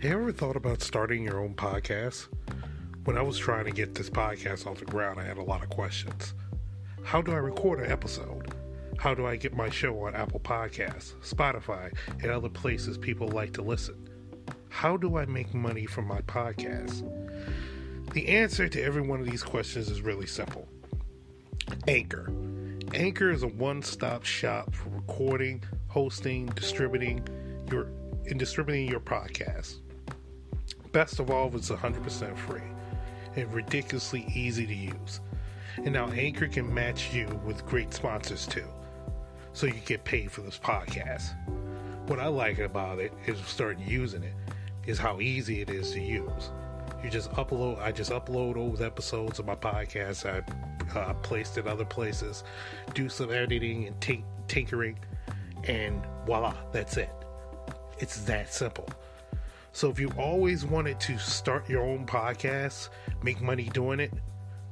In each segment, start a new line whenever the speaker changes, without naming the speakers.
You ever thought about starting your own podcast? When I was trying to get this podcast off the ground, I had a lot of questions. How do I record an episode? How do I get my show on Apple Podcasts, Spotify, and other places people like to listen? How do I make money from my podcast? The answer to every one of these questions is really simple. Anchor. Anchor is a one-stop shop for recording, hosting, distributing your podcast. Best of all, it's 100% free and ridiculously easy to use. And now Anchor can match you with great sponsors too, so you get paid for this podcast. What I like about it is starting using it is how easy it is to use. I just upload old episodes of my podcast. I placed it other places, do some editing and tinkering, and voila, that's it. It's that simple. So if you always wanted to start your own podcast, make money doing it,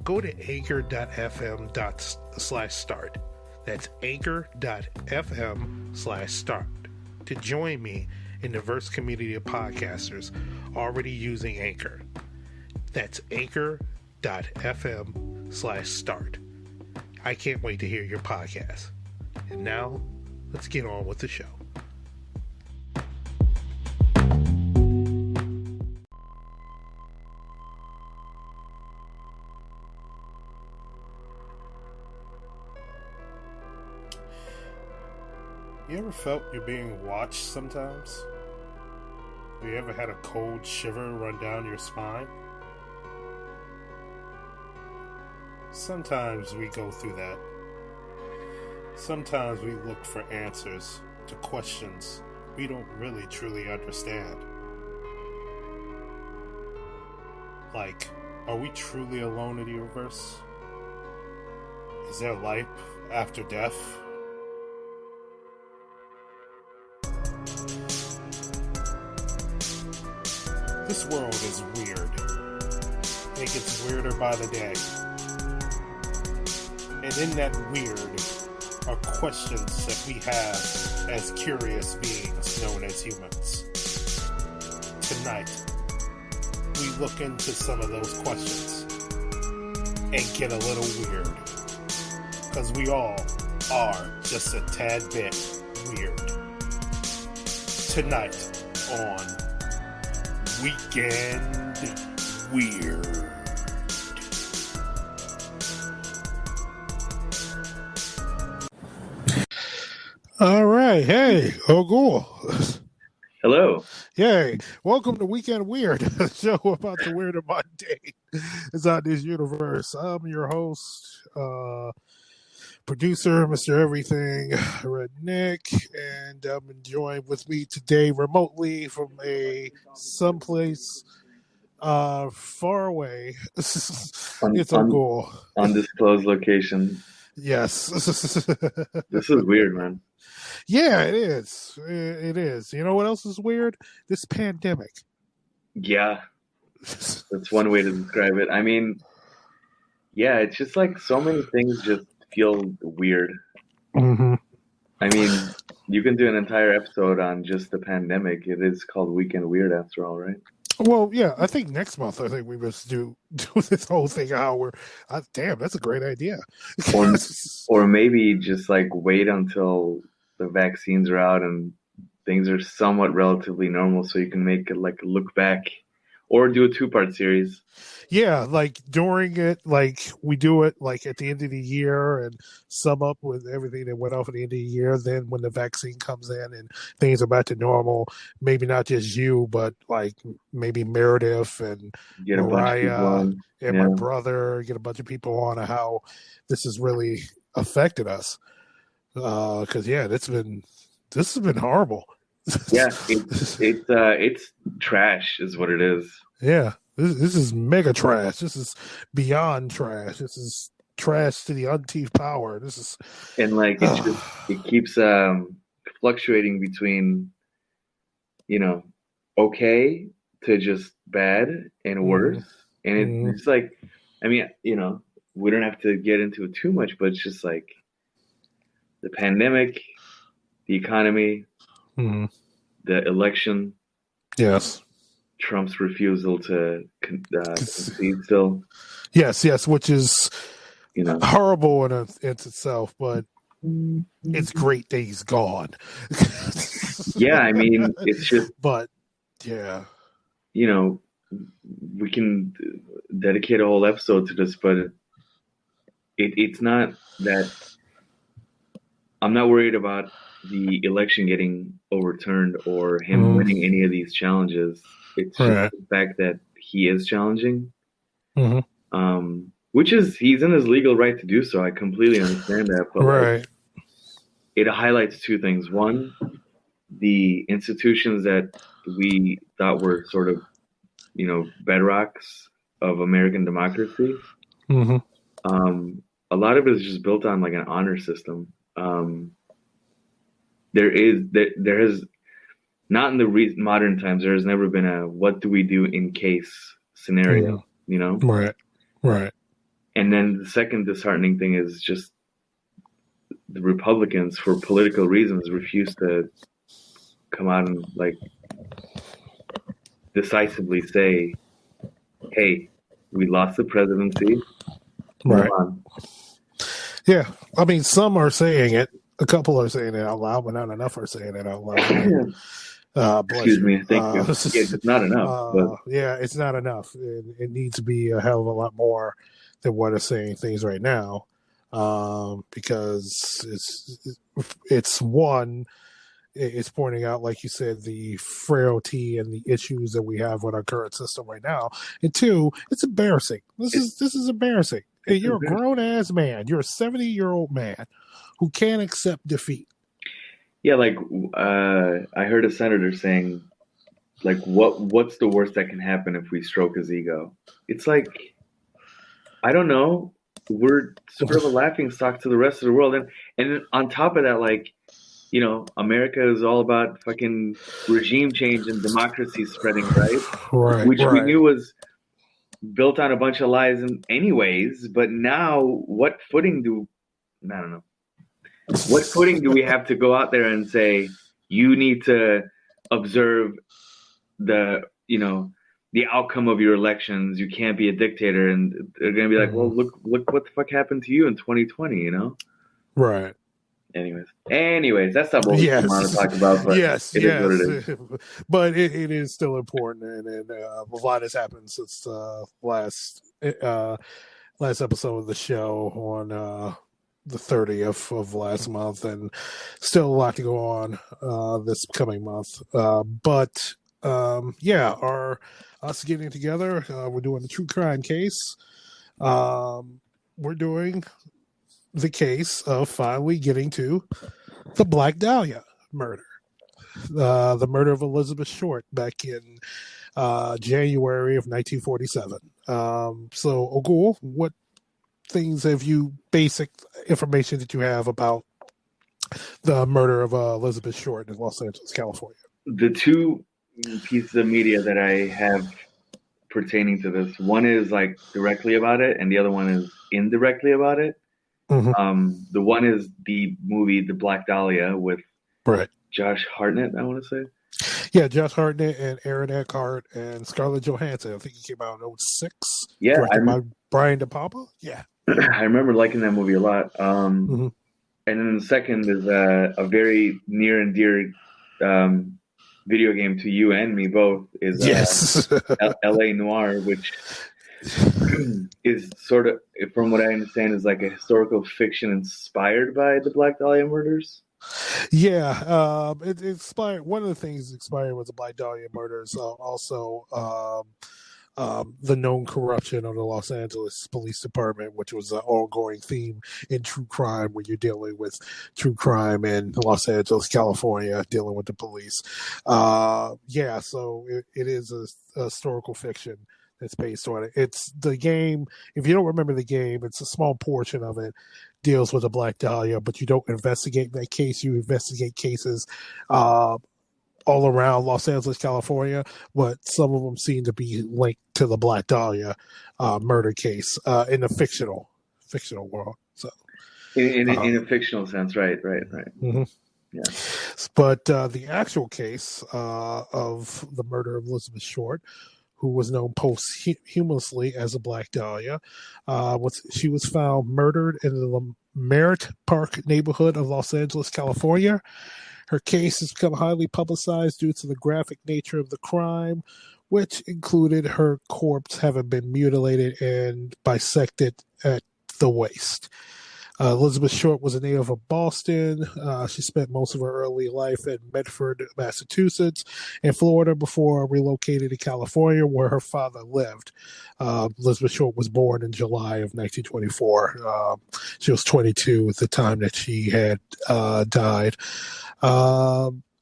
go to anchor.fm/start. That's anchor.fm/start to join me in the diverse community of podcasters already using Anchor. That's anchor.fm/start. I can't wait to hear your podcast. And now, let's get on with the show. You ever felt you're being watched sometimes? Have you ever had a cold shiver run down your spine? Sometimes we go through that. Sometimes we look for answers to questions we don't really truly understand. Like, are we truly alone in the universe? Is there life after death? This world is weird. It gets weirder by the day. And in that weird are questions that we have as curious beings known as humans. Tonight, we look into some of those questions and get a little weird. Because we all are just a tad bit weird. Tonight on Weekend Weird. All right. Hey, Mogul.
Hello.
Yay. Welcome to Weekend Weird, a show about the weird and mundane is out this universe. I'm your host, producer, Mr. Everything, RedNick, and I'm joined with me today remotely from someplace far away. It's Mogul.
Undisclosed location.
Yes.
This is weird, man.
Yeah, it is. It is. You know what else is weird? This pandemic.
Yeah. That's one way to describe it. I mean, yeah, it's just like so many things just feel weird.
Mm-hmm.
I mean, you can do an entire episode on just the pandemic. It is called Weekend Weird after all, right?
Well, yeah, I think next month, we must do this whole thing how damn, that's a great idea.
Or maybe just like wait until the vaccines are out and things are somewhat relatively normal so you can make it like a look back or do a 2-part series.
Yeah, like during it, like we do it like at the end of the year and sum up with everything that went off at the end of the year. Then when the vaccine comes in and things are back to normal, maybe not just you, but like maybe Meredith and
Get
Mariah and my brother, get a bunch of people on how this has really affected us. Because this has been horrible.
Yeah, it's trash is what it is.
Yeah, this is mega trash. This is beyond trash. This is trash to the umpteenth power. This is
and like it keeps fluctuating between okay to just bad and worse, and it's like I mean we don't have to get into it too much, but it's just like the pandemic, the economy, the election.
Yes.
Trump's refusal to concede still.
Yes, which is horrible in itself, but it's great that he's gone.
Yeah, I mean, it's just.
But yeah,
we can dedicate a whole episode to this, but it's not that I'm not worried about the election getting overturned or him winning any of these challenges. It's just the fact that he is challenging, which is he's in his legal right to do so. I completely understand that, but it highlights two things. One, the institutions that we thought were sort of bedrocks of American democracy. A lot of it is just built on like an honor system. There has not in the modern times. There has never been a what do we do in case scenario.
Right.
And then the second disheartening thing is just the Republicans, for political reasons, refuse to come out and like decisively say, "Hey, we lost the presidency."
Right. Yeah, I mean, some are saying it. A couple are saying it out loud, but not enough are saying it out loud.
Excuse me. Thank you. It's not enough.
Yeah, it's not enough. It needs to be a hell of a lot more than what are saying things right now, because it's pointing out, like you said, the frailty and the issues that we have with our current system right now. And two, it's embarrassing. This is embarrassing. You're a grown ass man. You're a 70-year-old man who can't accept defeat.
Yeah, like I heard a senator saying, like, what's the worst that can happen if we stroke his ego? It's like, I don't know. We're sort of a laughing stock to the rest of the world, and on top of that, like, America is all about fucking regime change and democracy spreading, right? Which we knew was built on a bunch of lies anyways, but now what footing do we have to go out there and say, you need to observe the outcome of your elections, you can't be a dictator, and they're going to be like, well, look what the fuck happened to you in 2020, Right. Anyways, that's not what we want to talk about, but it is what it is.
But it is still important, and a lot has happened since last episode of the show on the 30th of last month, and still a lot to go on this coming month. But us getting together, we're doing the true crime case. We're doing the case of finally getting to the Black Dahlia murder, the murder of Elizabeth Short back in January of 1947. So, Ogul, what things basic information that you have about the murder of Elizabeth Short in Los Angeles, California?
The two pieces of media that I have pertaining to this, one is like directly about it, and the other one is indirectly about it. The one is the movie The Black Dahlia with Josh Hartnett, I want to say.
Yeah, Josh Hartnett and Aaron Eckhart and Scarlett Johansson. I think he came out in 2006.
Yeah.
Directed by Brian De Palma. Yeah.
I remember liking that movie a lot. And then the second is a very near and dear video game to you and me both, is L.A. Noire, which is sort of, from what I understand, is like a historical fiction inspired by the Black Dahlia murders.
Yeah, it inspired. One of the things inspired was the Black Dahlia murders. Also, the known corruption of the Los Angeles Police Department, which was an ongoing theme in true crime when you're dealing with true crime in Los Angeles, California, dealing with the police. So it is a historical fiction that's based on it. It's the game. If you don't remember the game, it's a small portion of it deals with the Black Dahlia, but you don't investigate that case. You investigate cases all around Los Angeles, California, but some of them seem to be linked to the Black Dahlia murder case in the fictional world. So,
in a fictional sense, right.
Mm-hmm.
Yeah.
But the actual case of the murder of Elizabeth Short, who was known posthumously as a Black Dahlia, she was found murdered in the Merritt Park neighborhood of Los Angeles, California. Her case has become highly publicized due to the graphic nature of the crime, which included her corpse having been mutilated and bisected at the waist. Elizabeth Short was a native of Boston. She spent most of her early life in Medford, Massachusetts, and Florida before relocating to California, where her father lived. Elizabeth Short was born in July of 1924. She was 22 at the time that she had died.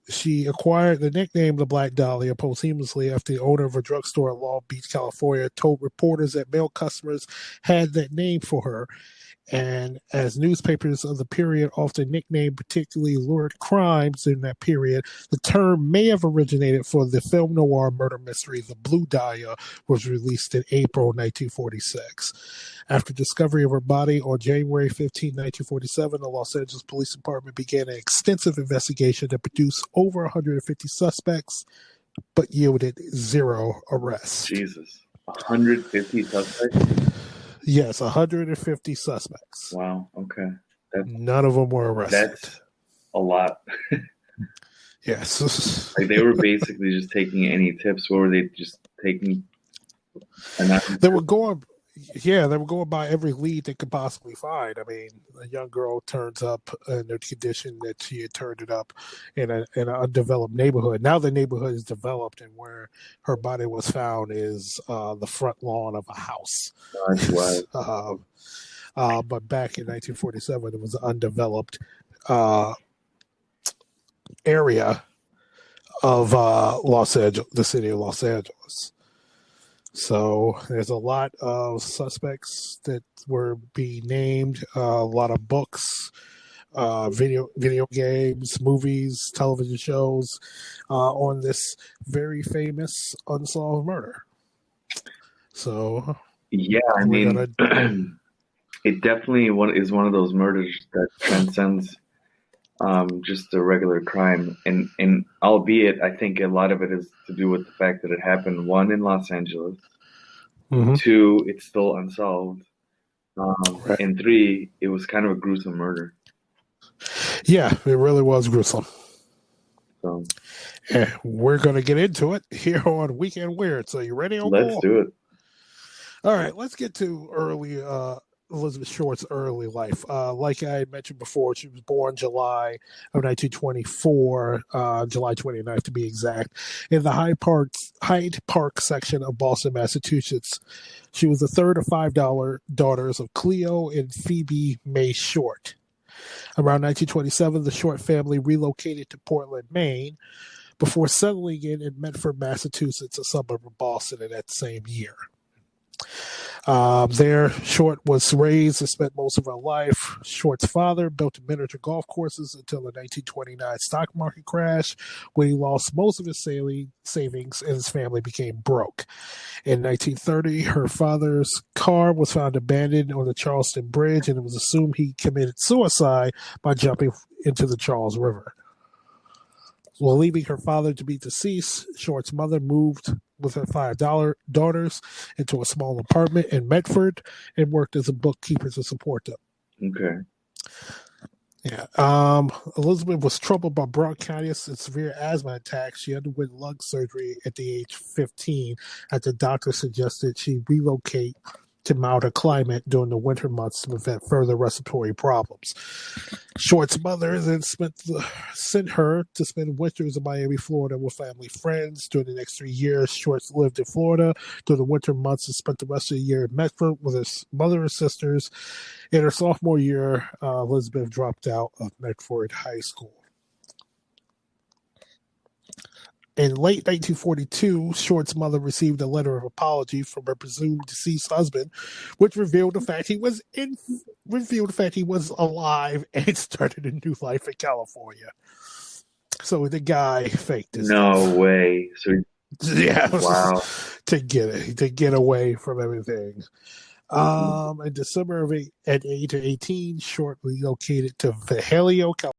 She acquired the nickname the Black Dahlia posthumously after the owner of a drugstore in Long Beach, California, told reporters that male customers had that name for her. And as newspapers of the period often nicknamed particularly lurid crimes in that period, the term may have originated for the film noir murder mystery The Blue Dahlia, was released in April 1946. After discovery of her body on January 15, 1947, the Los Angeles Police Department began an extensive investigation that produced over 150 suspects, but yielded 0 arrests.
Jesus. 150 suspects?
Yes, 150 suspects.
Wow. Okay.
None of them were arrested.
That's a lot.
Yes.
Like they were basically just taking any tips. What were they just taking?
They were going by every lead they could possibly find. I mean, a young girl turns up in the condition that she had turned it up in an undeveloped neighborhood. Now the neighborhood is developed, and where her body was found is the front lawn of a house.
Oh, that's wild.
But back in 1947, it was an undeveloped area of Los Angeles, the city of Los Angeles. So there's a lot of suspects that were being named, a lot of books, video games, movies, television shows on this very famous unsolved murder. So
yeah, I mean, it definitely is one of those murders that transcends just a regular crime, and albeit I think a lot of it is to do with the fact that it happened, one, in Los Angeles, two, it's still unsolved, right, and three, it was kind of a gruesome murder.
Yeah, it really was gruesome.
So
yeah, we're going to get into it here on Weekend Weird. So you ready?
Let's do it.
All right, let's get to early Elizabeth Short's early life. Like I mentioned before, she was born July of 1924, July 29th to be exact, in the Hyde Park section of Boston, Massachusetts. She was the third of 5 daughters of Cleo and Phoebe May Short. Around 1927, the Short family relocated to Portland, Maine, before settling in Medford, Massachusetts, a suburb of Boston, in that same year. There, Short was raised and spent most of her life. Short's father built miniature golf courses until the 1929 stock market crash, when he lost most of his savings and his family became broke. In 1930, her father's car was found abandoned on the Charleston Bridge, and it was assumed he committed suicide by jumping into the Charles River. While leaving her father to be deceased, Short's mother moved with her 5 daughters into a small apartment in Medford and worked as a bookkeeper to support them.
Okay.
Yeah. Elizabeth was troubled by bronchitis and severe asthma attacks. She underwent lung surgery at the age of 15 after doctors suggested she relocate to milder climate during the winter months to prevent further respiratory problems. Short's mother then sent her to spend winters in Miami, Florida with family friends. During the next 3 years, Short lived in Florida during the winter months and spent the rest of the year in Medford with his mother and sisters. In her sophomore year, Elizabeth dropped out of Medford High School. In late 1942, Short's mother received a letter of apology from her presumed deceased husband, which revealed the fact he was alive and started a new life in California. So the guy faked his death.
No way. So
yeah,
wow.
to get away from everything. In December of at age of 18, Short relocated to Vallejo, California.